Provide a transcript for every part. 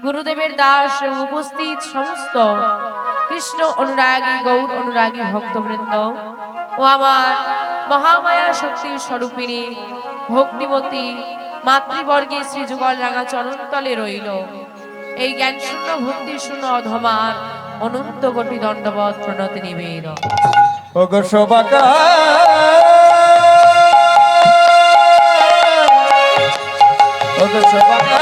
গুরুদেবের দাস উপস্থিত সমস্ত কৃষ্ণ অনুরাগী গৌর অনুরাগী ভক্তবৃন্দ ও আমার মহামায়া শক্তির স্বরূপিণী ভক্তিমতী মাতৃবর্গে শ্রীযুগল রাঙা চরণতলে রইল এই জ্ঞান শূন্য ভক্তি শূন্য অধমার অনন্ত কোটি দণ্ডবত প্রণতি নিবেদন। ওগো শোভাকা ওগো শোভাকা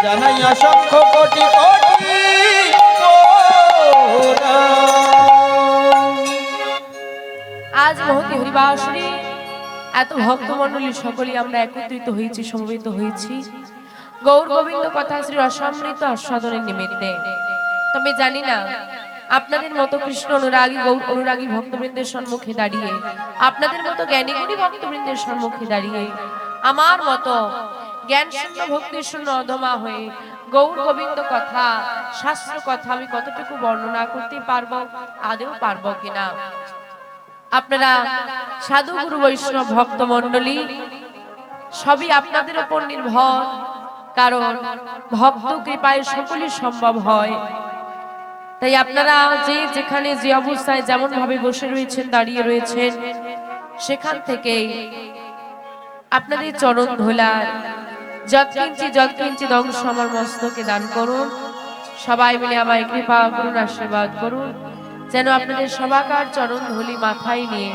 জানাই অসংখ্য কোটি কোটি আজ মহতি হরিবাসরে এত ভক্তমণ্ডলী সকলেই আমরা একত্রিত হয়েছি, সমবেত হয়েছি গৌর গোবিন্দ কথা শ্রী রসামৃত আস্বাদনের নিমিত্তে। তবে জানি না আপনাদের মতো কৃষ্ণ অনুরাগী গৌর অনুরাগী ভক্তবৃন্দের সম্মুখে দাঁড়িয়ে, আপনাদের মতো জ্ঞানী গুণী ভক্তবৃন্দের সম্মুখে দাঁড়িয়ে আমার মতো জ্ঞান শূন্য ভক্তি শূন্য অধমা হয়ে গৌর গোবিন্দ কথা শাস্ত্র কথা আমি কতটুকু বর্ণনা করতে পারবো, আদেও পারবো কিনা। আপনারা সাধু গুরু বৈষ্ণব ভক্ত মণ্ডলী সবই আপনাদের উপর নির্ভর, কারণ ভক্ত কৃপায় সকলই সম্ভব হয়। তাই আপনারা যে যেখানে যে অবস্থায় যেমন ভাবে বসে রয়েছেন, দাঁড়িয়ে রয়েছেন, সেখান থেকে আপনাদের চরণ ধুলার যৎকিঞ্চিৎ অংশ আমার মস্তকে দান করুন। সবাই মিলে আমায় কৃপা করুন, আশীর্বাদ করুন, যেন আপনাদের সবাকার চরণ ধুলি মাথায় নিয়ে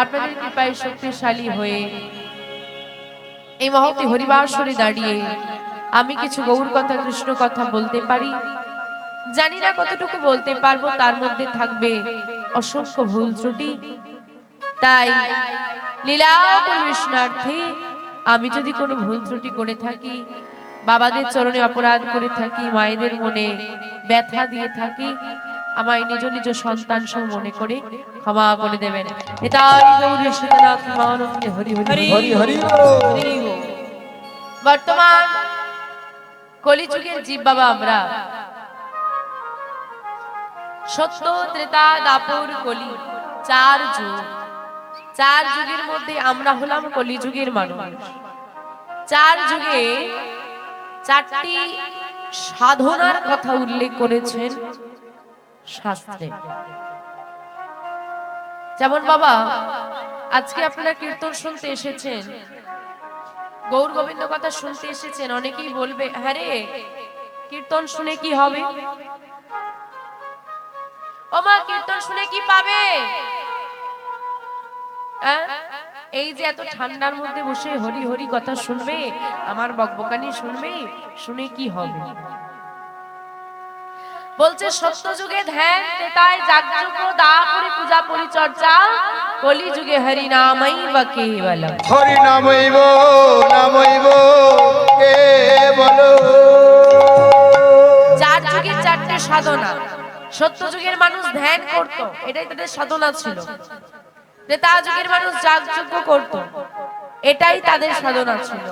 আপনাদের কৃপায় শক্তিশালী হয়ে এই মহতি হরিবাসরে দাঁড়িয়ে আমি কিছু গৌর কথা কৃষ্ণ কথা বলতে পারি। জানি না কতটুকু বলতে পারবো, তার মধ্যে থাকবে অসংখ্য ভুল ত্রুটি। তাই লীলা পরিবেশনার্থে আমি যদি কোনো ভুল ত্রুটি করে থাকি, বাবাদের চরণে অপরাধ করে থাকি, মায়েদের মনে ব্যথা দিয়ে থাকি, আমায় নিজ নিজ সন্তান সহ মনে করে ক্ষমা করে দেবেন। এটাই গৌরী সীতানাথ মহানন্দে হরি হরি হরি হরি হরি। বর্তমান কলিযুগের জীব বাবা আমরা, সত্য ত্রেতা দাপর কলি চার যুগ, চার যুগের মধ্যে আমরা হলাম কলিযুগের মানুষ। চার যুগে চারটি সাধনার কথা উল্লেখ করেছেন শাস্ত্রে। যেমন বাবা আজকে আপনারা কীর্তন শুনতে এসেছেন, গৌর গোবিন্দ কথা শুনতে এসেছেন, অনেকেই বলবে হ্যাঁ রে কীর্তন শুনে কি হবে, ও মা কীর্তন শুনে কি পাবে। এই যে এত ঠান্ডার মধ্যে বসে হরি হরি কথা শুনবে, আমার বকবকানি শুনবে, শুনে কি হবে। বলছে সত্য যুগে ধ্যান তেতায় যাগযজ্ঞ দাপুরি পূজা পরিচর্যা, কলি যুগে হরি নামৈব কেবলম, হরি নামৈব নামৈব কেবল। চার যুগের চারটে সাধনা। সত্য যুগের মানুষ ধ্যান করত, এটাই তাদের সাধনা ছিল। ত্রেতা যুগের মানুষ যাগযজ্ঞ করত, এটাই তাদের সাধনা ছিল।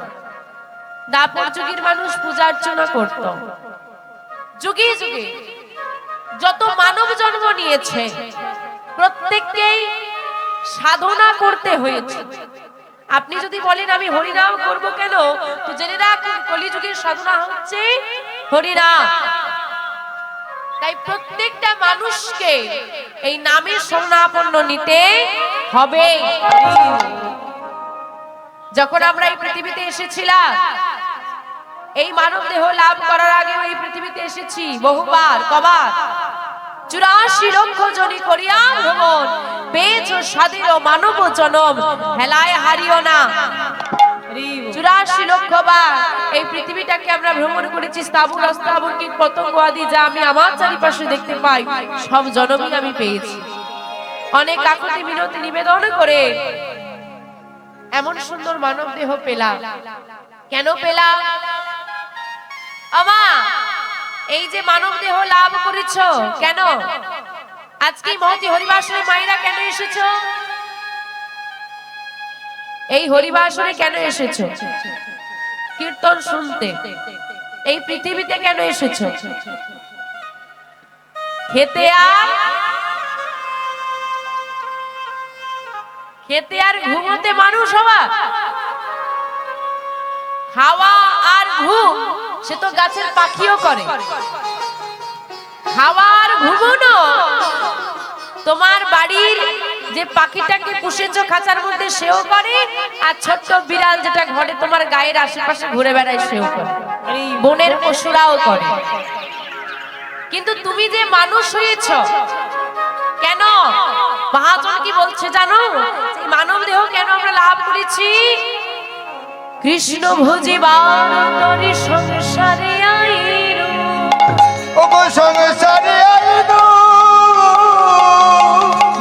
দাপর যুগের মানুষ পূজা অর্চনা করত। যুগে যুগে যত মানব জন্ম নিয়েছে প্রত্যেককেই সাধনা করতে হয়েছে। আপনি যদি বলেন আমি হরিনাম করব কেন, তো জেনে রাখুন কলিযুগের সাধনা হচ্ছে হরিনাম। তাই প্রত্যেকটা মানুষকে এই নামের শরণাপন্ন নিতে হবে। যখন আমরা এই পৃথিবীতে এসেছিলাম, এই মানব দেহ লাভ করার আগে এই পৃথিবীতে এসেছি বহুবার, কবার 84 লক্ষ জনি করিয়া ভ্রমণ, পেয়েছ স্বাধীন মানব জনম, হেলায় হারিও না। 84 লক্ষ বার এই পৃথিবীটাকে আমরা ভ্রমণ করেছি। স্থাবর অস্থাবর কীট পতঙ্গ আদি যা আমি আমার চারিপাশে দেখতে পাই, সব জনমই আমি পেয়েছি। অনেক কাকুতি মিনতি নিবেদন করে এমন সুন্দর মানব দেহ পেলাম। কেন পেলাম? আমা এই যে মানব দেহ লাভ করেছো কেন? আজকে মহতি হরিবাসরে মায়েরা কেন এসেছো? এই হরিবাসরে কেন এসেছো? কীর্তন শুনতে। এই পৃথিবীতে কেন এসেছো? খেতে আর ঘুমোতে মানুষ হওয়া? খাওয়া আর ঘুম সে তো গাছের পাখিও করে। খাওয়া আর ঘুমোনো তোমার বাড়ির যে পাখিটাকে পুষেছো খাঁচার মধ্যে সেও করে, আর ছোট্ট বিড়াল যেটা ঘরে তোমার গায়ের আশেপাশে ঘুরে বেড়ায় সেও করে, বনের পশুরাও করে। কিন্তু তুমি যে মানুষ হয়েছ কেন? মহাজন কি বলছে জানো? মানব দেহ কেন আমরা লাভ করেছি? কৃষ্ণ ভজিবার তরি সংসারে আইলো, ওগো সংসারে আইলো,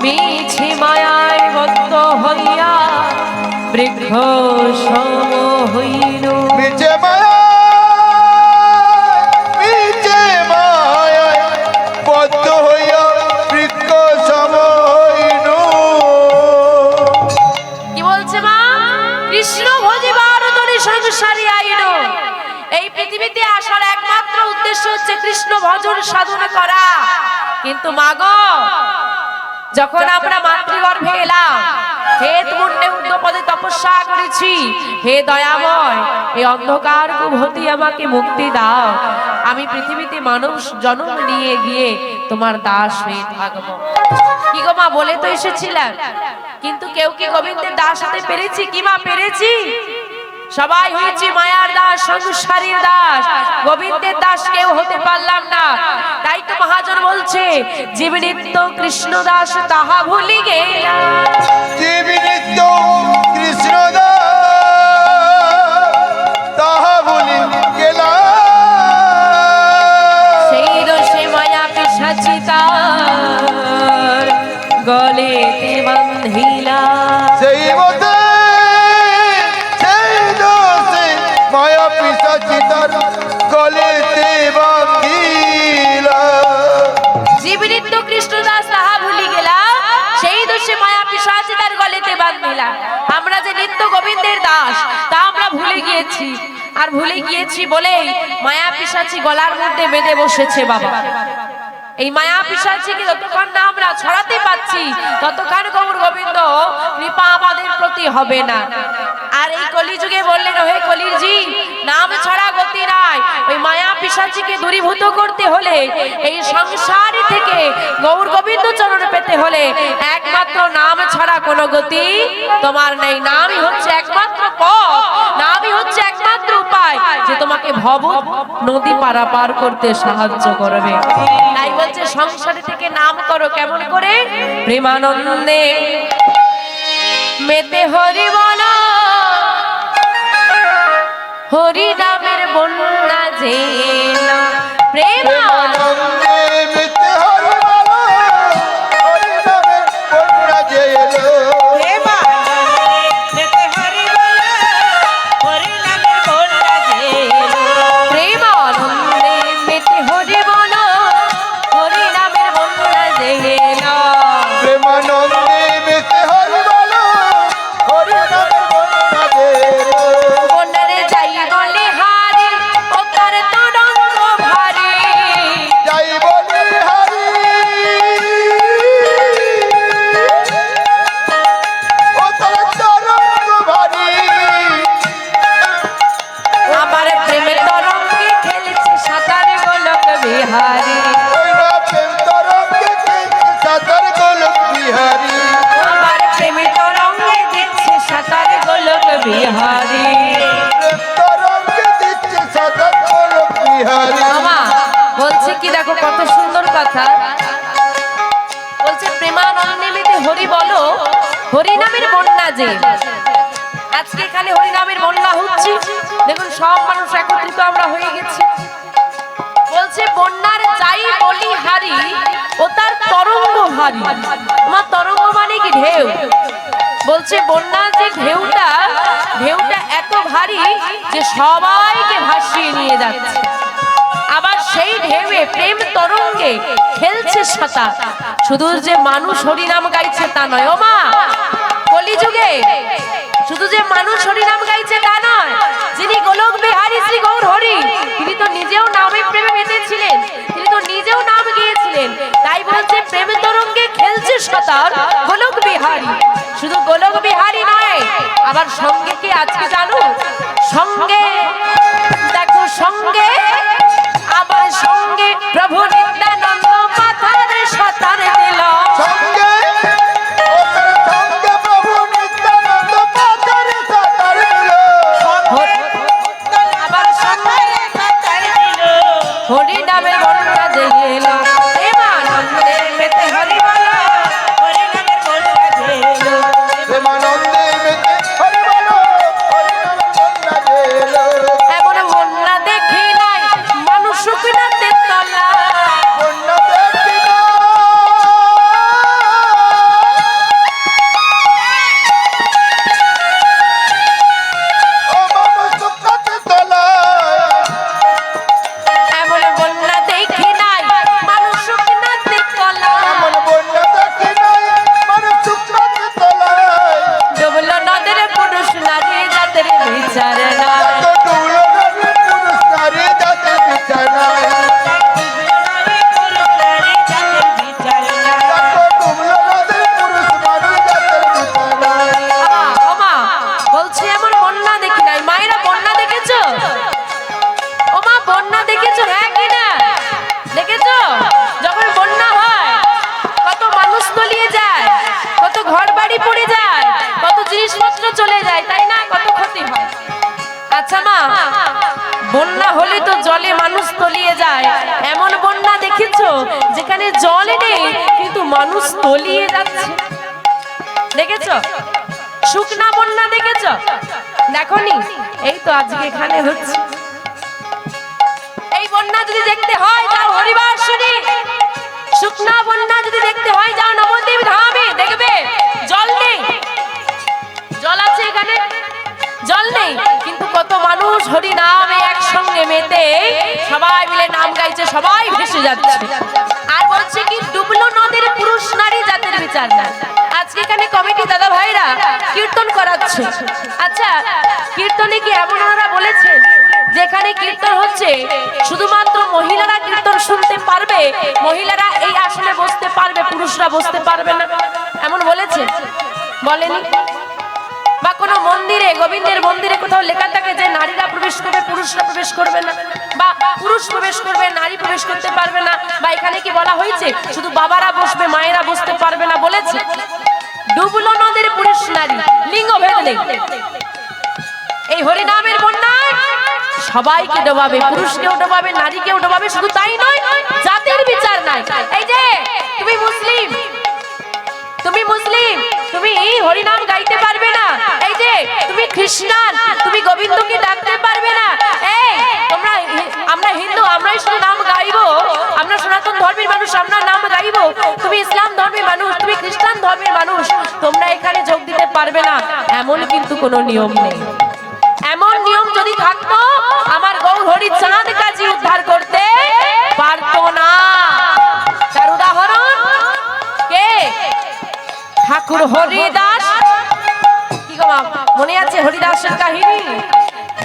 মিছে মায়ায় বদ্ধ হইয়া বৃক্ষ সম হইল। মিছে মায়া, মিছে মায়ায় বদ্ধ হইয়া বৃক্ষ সম হইল। কি বলছে মা? কৃষ্ণ ভজিবার তরি সংসারে আইলো। এই পৃথিবীতে আসার একমাত্র উদ্দেশ্য হচ্ছে কৃষ্ণ ভজন সাধন করা। কিন্তু মাগো, যখন আমরা মাতৃগর্ভে এলাম, হে মুন্ডে উর্ধ্বপদে তপস্যা করেছি, হে দয়াময় এই অন্ধকার কুহতি আমাকে মুক্তি দাও, আমি পৃথিবীতে মানব জন্ম নিয়ে গিয়ে তোমার দাস হয়ে থাকবো। কি গো মা, বলে তো এসেছিলাম, কিন্তু কেউ কি গোবিন্দের দাস হতে পেরেছি? কি মা পেরেছি? সবাই হয়েছি মায়ার দাস, সংসারীর দাস, গোবিন্দের দাস কেউ হতে পারলাম না। তাই তো মহাজন বলছে, জীব নিত্য কৃষ্ণ দাস তাহা ভুলি গেলাম। জীব নিত্য কৃষ্ণ দাস তাহা ভুলি গেলাম। সেই দোষে মায়া পিশাচি তার গলেতে বান্ধিলা। সেই মতে সেই দোষে মায়া পিশাচি তার গলেতে বান্ধিলা। জীব নিত্য কৃষ্ণ দাস তাহা ভুলি গেলাম, সেই দোষে মায়া পিশাচি তার গলেতে বান্ধিলা। আমরা যে নিত্য গোবিন্দের দাস তা আমরা ভুলে গিয়েছি, আর ভুলে গিয়েছি বলেই মায়া পিশাচি গলার মধ্যে বেঁধে বসেছে বাবা। এই মায়া পিশাচিকে যতক্ষণ না আমরা ছড়াতে পাচ্ছি ততক্ষণ গৌর গোবিন্দ কৃপা আমাদের প্রতি হবে না। আর এই কলিযুগে বললেন, ওহে কলির জি, নাম ছাড়া গতি নাই। ওই মায়া পিশাচিকে দূরীভূত করতে হলে, এই সংসার থেকে গৌর গোবিন্দ চরণ পেতে হলে একমাত্র নাম ছাড়া কোনো গতি তোমার নেই। নামই হচ্ছে একমাত্র পথ, নামই হচ্ছে একমাত্র উপায় যে তোমাকে ভব নদী পারাপার করতে সাহায্য করবে। তাই বলছে সংসারে থেকে নাম করো। কেমন করে? প্রেমানন্দে মেতে হরি বলা, হরি নামের বন্যা জেলা। প্রেমানন্দে মেতে হরি বলা, হরি নামের বন্যা জেলা। প্রেমানন্দে মেতে হরি বলা, হরি নামের বন্যা জেলা। প্রেমানন্দে মেতে হরি বলা, হরি নামের বন্যা জেলা। বন্যারে যাই বলে হারি, ও তার তরঙ্গ ভারী। যাই বলি হারি, ও তার তরঙ্গ ভারী। আমার প্রেমের তরঙ্গে খেলছে সাঁতার গোলক বিহারী। ওই না প্রেম তরঙ্গে খেলছে সাঁতার গোলক বিহারী। আমার প্রেমের তরঙ্গে দিচ্ছে সাঁতার গোলক বিহারী। প্রেম তরঙ্গে দিচ্ছে সাঁতার গোলক বিহারী। মামা বলছে কি, দেখো কত সুন্দর কথা বলছে, প্রেমানন্দে মেতে হরি বলো, হরি নামের বন্যা যে। আজকে খালি হরি নামের বন্যা হচ্ছে, দেখুন সব মানুষ একত্রিত আমরা হয়ে গেছি। বলছে বন্যার যাই বলি হারি, ও তার তরঙ্গ ভারী। আমার তরঙ্গ মানে কি? ঢেউ। বলছে বন্যার যে ঢেউটা, ঢেউটা এত ভারী যে সবাইকে ভাসিয়ে নিয়ে যাচ্ছে। আবার সেই ঢেউয়ে প্রেম তরঙ্গে খেলছে সাঁতার। শুধু যে মানুষ হরিনাম গাইছে তা নয় ও মা, কলিযুগে শুধু যে মানুষ হরিনাম গাইছে তা নয়, যিনি গোলক বিহারী শ্রী গৌর হরি, তিনি তো নিজেও নামে প্রেমে মেতেছিলেন, তিনি তো নিজেও নাম গিয়েছিলেন। তাই বলছে প্রেম তরঙ্গে খেলছে সতার গোলক বিহারী। শুধু গোলক বিহারী নয়, আবার সঙ্গে কি আজকে জানো, সঙ্গে দেখো, সঙ্গে আবার সঙ্গে প্রভু নিত্যানন্দ পাথার সতার দিল। সঙ্গে ওদের সঙ্গে প্রভু নিত্যানন্দ পাথার সতার দিল। আবার সঙ্গে হরি নামের বন্যা জেগে এলো, প্রেমানন্দে মেতে হরি বলো, হরি নামের বন্যা জেগে এলো। প্রেমানন্দে মেতে হরি বলো, হরি নামের বন্যা জেগে এলো। এমন বন্যা দেখি নাই মানুষ শুকনাতে তলা, বন্যা দেখি না, ও মানুষ শুকনাতে তলায়। এমন বন্যা দেখি নাই মানুষ শুকনাতে তলা, এমন বন্যা দেখি নাই মানুষ শুকনাতে তলায়। ডুবলো নদের পুরুষ নারী জাতের বিচার না, এত ডুবলো নদী পুরুষ নারী জাতির বিচার নাই। এত ডুবলো নদী পুরুষ নারী জাতির বিচার নাই। ওমা বলছি এমন বন্যা দেখি নাই। মায়েরা বন্যা দেখেছো? ওমা বন্যা দেখেছো? হ্যাঁ কি না দেখেছো? যখন বন্যা হয় কত মানুষ তলিয়ে যায়, কত ঘর বাড়ি পড়ে যায়, কত জিনিসপত্র চলে যায়, তাই না? কত ক্ষতি হয়। আচ্ছা মা, বন্যা হলে তো জলে মানুষ তলিয়ে যায়, এমন বন্যা দেখেছো যেখানে জল নেই কিন্তু মানুষ তলিয়ে যাচ্ছে? দেখেছো? শুকনা বন্যা দেখেছো? দেখোনি? এই তো আজকে এখানে হচ্ছে। এই বন্যা যদি দেখতে হয় যাও হরিবাসুরি, শুকনা বন্যা যদি দেখতে হয় যাও নবদ্বীপ ধামে, দেখবে জল নেই। জল আছে এখানে? জল নেই, কিন্তু কত মানুষ হরি নামে একসঙ্গে মেতে সবাই মিলে নাম গাইছে, সবাই ভেসে যাচ্ছে। আর বলছে কি ডুবলো নদের পুরুষ নারী জাতের বিচার না। আজকে এখানে কমিটি দাদা ভাইরা কীর্তন করাচ্ছে। আচ্ছা, কীর্তনে কি এমন ওনারা বলেছেন যেখানে কীর্তন হচ্ছে শুধুমাত্র মহিলারা কীর্তন শুনতে পারবে, মহিলারা এই আসনে বসতে পারবে, পুরুষরা বসতে পারবে না, এমন বলেছে? বলেনি? বা কোনো মন্দিরে, গোবিন্দের মন্দিরে কোথাও লেখা থাকে যে নারীরা প্রবেশ করবে, পুরুষরা প্রবেশ করবে না, বা পুরুষ প্রবেশ করবে, নারী প্রবেশ করতে পারবে না? বা এখানে কি বলা হয়েছে শুধু বাবারা বসবে, মায়েরা বসতে পারবে না? বলেছে? ডুবলো নদের পুরুষ নারী, লিঙ্গ ভেদ নেই। এই হরিনামের বন্যায় সবাইকে ডোবাবে, পুরুষকেও ডোবাবে, নারীকেও ডোবাবে। শুধু তাই নয়, জাতির বিচার নাই। এই যে তুমি মুসলিম, তুমি মুসলিম, তুমি হরিনাম গাইতে পারবে না। এই যে তুমি খ্রিস্টান, তুমি গোবিন্দকে ডাকতে পারবে না। এই তোমরা, আমরা হিন্দু, আমরাই শুধু নাম গাইবো, আমরা সনাতন ধর্মের মানুষ, আমরা নাম গাইবো। তুমি ইসলাম ধর্মের মানুষ, তুমি খ্রিস্টান ধর্মের মানুষ, তোমরা এখানে যোগ দিতে পারবে না, এমন কিন্তু কোনো নিয়ম নেই। এমন নিয়ম যদি থাকতো আমার গৌর হরি চাঁদ কাজী উদ্ধার করতে পারতো না। তার উদাহরণ কে? ঠাকুর হরিদাস। কি গো মা, মনে আছে হরিদাসের কাহিনী?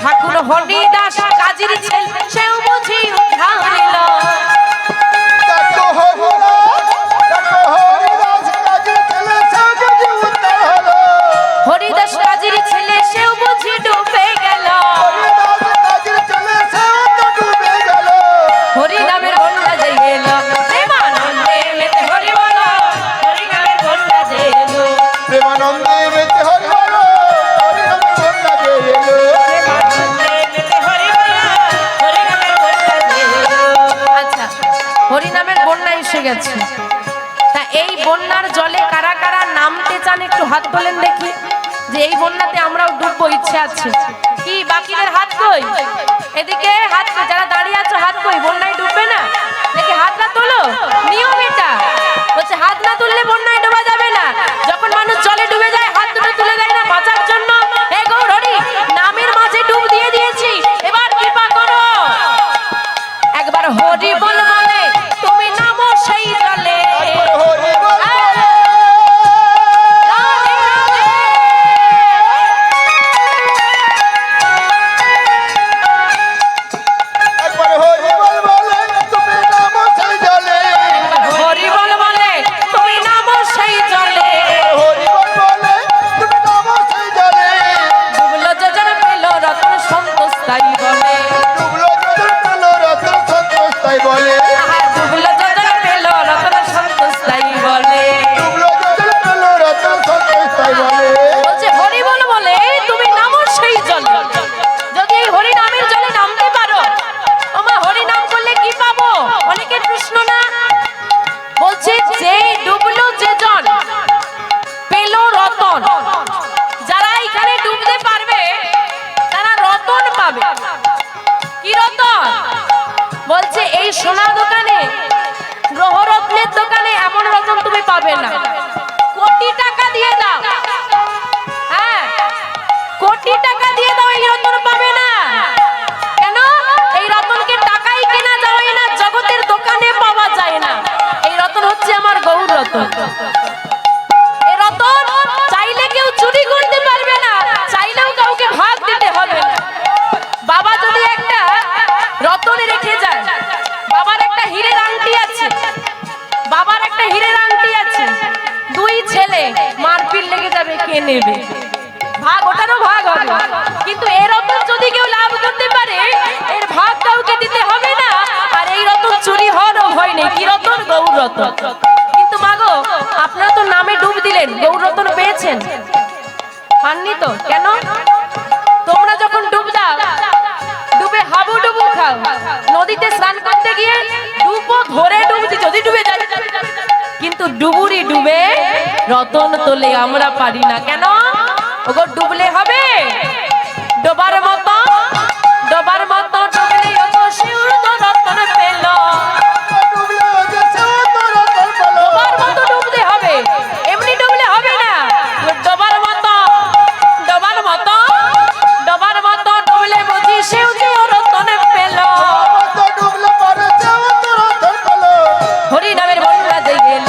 ঠাকুর হরিদাস কাজীর ছেলে, সেও বুঝি উদ্ধার নিল। দেখো হরিদাস কাজীর ছেলে, সেও বুঝি উদ্ধার হলো। হরিদাস কাজীর ছেলে, সেও বুঝি ডুবে গেল। হরিদাস কাজীর ছেলে, সেও তো ডুবে গেল। হরি নামের বন্যা জেগে এলো, প্রেমানন্দে মেতে হরি বলো, হরি নামের বন্যা জেগে এলো। প্রেমানন্দে মেতে হরি বলো, হরি নামের বন্যা জেগে এলো। আচ্ছা, হরি নামের বন্যা এসে গেছে। তা এই বন্যার জলে কারা কারা নামতে চান একটু হাত তোলেন দেখি, যে এই বন্যাতে আমরাও ডুববো, ইচ্ছে আছে কি? বাকিদের হাত কই? এদিকে হাত, যারা দাঁড়িয়ে আছো হাত কই? বন্যায় ডুববে না দেখি হাতটা তোলো। নিয়ম এটা বলছে, হাত না তুললে বন্যায় ডোবা যাবে না। যখন মানুষ জলে ডুবে যায় হাত দুটো তুলে দেয় না বাঁচার জন্য? এই গৌর হরি নামের মাঝে ডুব দিয়ে দিয়েছি, এবার কৃপা করো। একবার হরি বল বলে তুমি নামো সেই জলে। হরি বল বলে, রাধে রাধে। বলছে এই সোনা দোকানে, গ্রহরত্নের দোকানে এমন রতন তুমি পাবে না, কোটি টাকা দিয়ে দাও, হ্যাঁ কোটি টাকা দিয়ে দাও, এই রতন পাবে না। কেন? এই রতনকে টাকাই কেনা যায় না, জগতের দোকানে পাওয়া যায় না। এই রতন হচ্ছে আমার গৌর রতন। এই রতন চাইলে কেউ চুরি করতে পারবে না, চাইলেও কাউকে ভাগ দিতে হবে না। বাবা যদি একটা রতন রেখে যায়, বাবার একটা হীরের আংটি আছে, বাবার একটা হীরের আংটি আছে, দুই ছেলে মারপিট লেগে যাবে, কে নেবে? ভাগ ওটারও ভাগ হবে। কিন্তু এই রতন যদি কেউ লাভ করতে পারে, এর ভাগ কাউকে দিতে হবে না, আর এই রতন চুরি হওয়ারও ভয় নেই। কি রতন? গৌর রতন। কিন্তু মাগো, আপনারা তো নামে ডুব দিলেন, গৌর রতন পেয়েছেন? পাননি তো। কেন? তোমরা যখন ডুব দাও, ডুবে হাবুডুবু খাও, নদীতে স্নান করতে গিয়ে ডুবো ধরে ডুব দিই, যদি ডুবে যায়। কিন্তু ডুবুরি ডুবে রতন তোলে আমরা পারি না। কেন? ওগো ডুবলে হবে, ডোবার মতো, ডোবার মতো ডুবলে ওগো শিউর তো রতন পেল। ডোবার মতো ডুবতে হবে, এমনি ডুবলে হবে না। ডোবার মতো, ডোবার মতো, ডোবার মতো ডুবলে বুঝি শিউ যে রতন পেল। হরি নামের বন্যা যে গেল,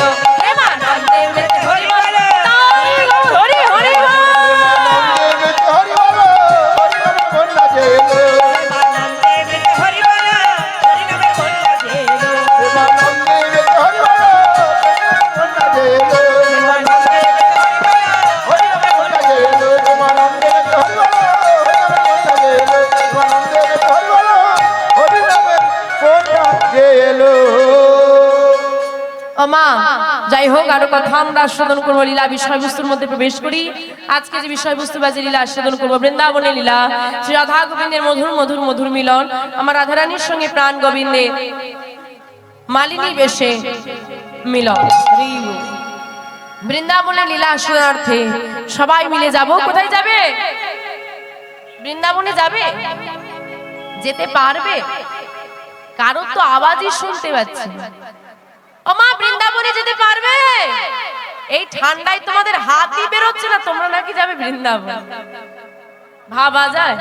যাই হোক, আরো কথা আমরা আস্বাদন করবো, লীলা বিষয়বস্তুর মধ্যে প্রবেশ করি। আজকে যে বিষয়বস্তু বাজে লীলা আস্বাদন করবো, বৃন্দাবনের লীলা, শ্রী রাধা গোবিন্দের মধুর মধুর মধুর মিলন, আমার রাধারানীর সঙ্গে প্রাণ গোবিন্দের মালিনী বেশে মিলন। বৃন্দাবনের লীলা আস্বাদনার্থে সবাই মিলে যাব। কোথায় যাবে? বৃন্দাবনে যাবে? যেতে পারবে? কারোর তো আওয়াজই শুনতে পাচ্ছি। ও মা, বৃন্দাবনে যেতে পারবে? এই ঠান্ডায় তোমাদের হাতই বেরোচ্ছে না, তোমরা নাকি যাবে বৃন্দাবন? ভাবা যায়?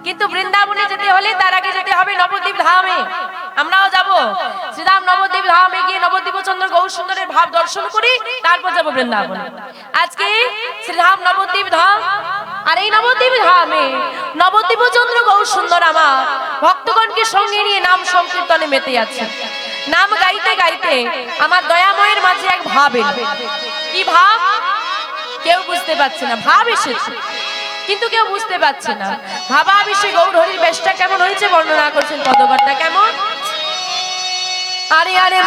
কিন্তু বৃন্দাবনে যেতে হলে তার আগে যেতে হবে নবদ্বীপ ধামে। আমরাও যাব। শ্রীরাম নবদ্বীপ ধামে গিয়ে নবদ্বীপ চন্দ্র গৌর সুন্দরের ভাব দর্শন করি, তারপর যাব বৃন্দাবন। আজকে শ্রীরাম নবদ্বীপ ধাম, আর এই নবদ্বীপ ধামে নবদ্বীপ চন্দ্র গৌর সুন্দর আমার ভক্তগণকে সঙ্গে নিয়ে নাম সংকীর্তনে মেতে আছে। নাম গাইতে গাইতে আমার দয়াময়ের মাঝে এক ভাব এলো। কি ভাব? কেউ বুঝতে পারছে না। ভাব এসেছে কিন্তু কেউ বুঝতে পারছে না। ভাবাবেশে গৌর হরির বেশটা কেমন হয়েছে বর্ণনা করছেন পদকর্তা। কেমন? আরে আরে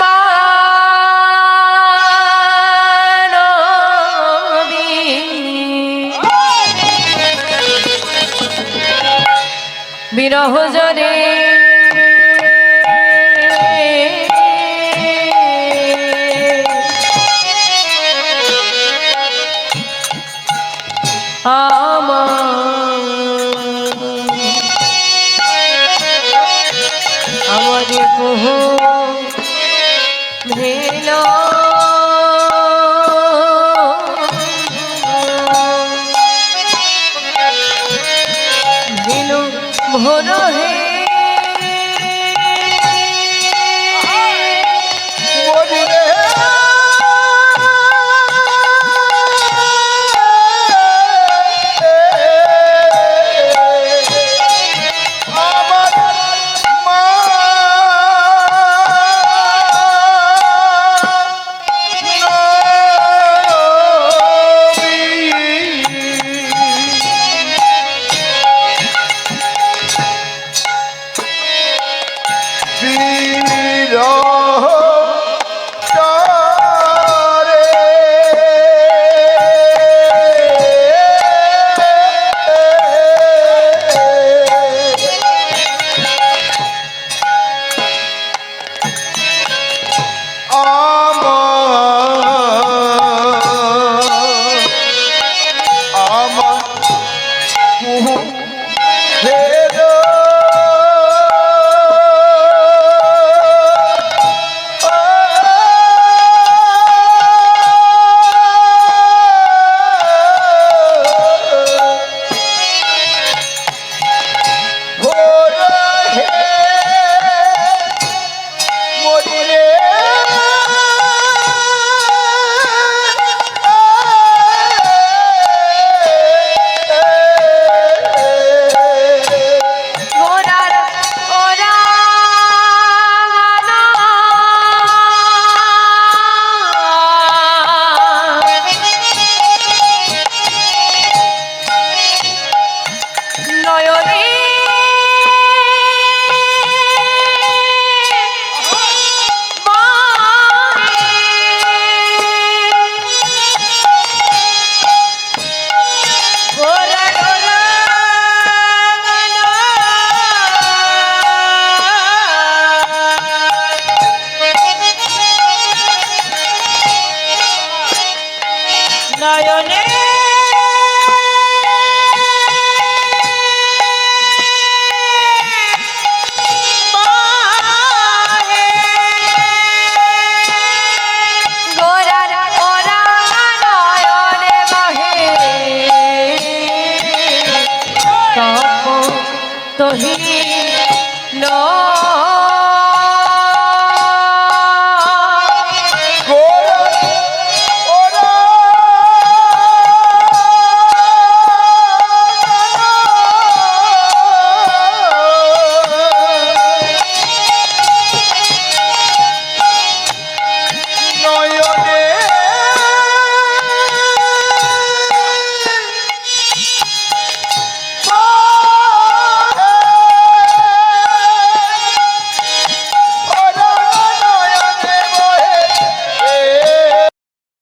বিরহ জরে আমাদের কোহ ভেল ভেল ভোর হে তপ তহি লো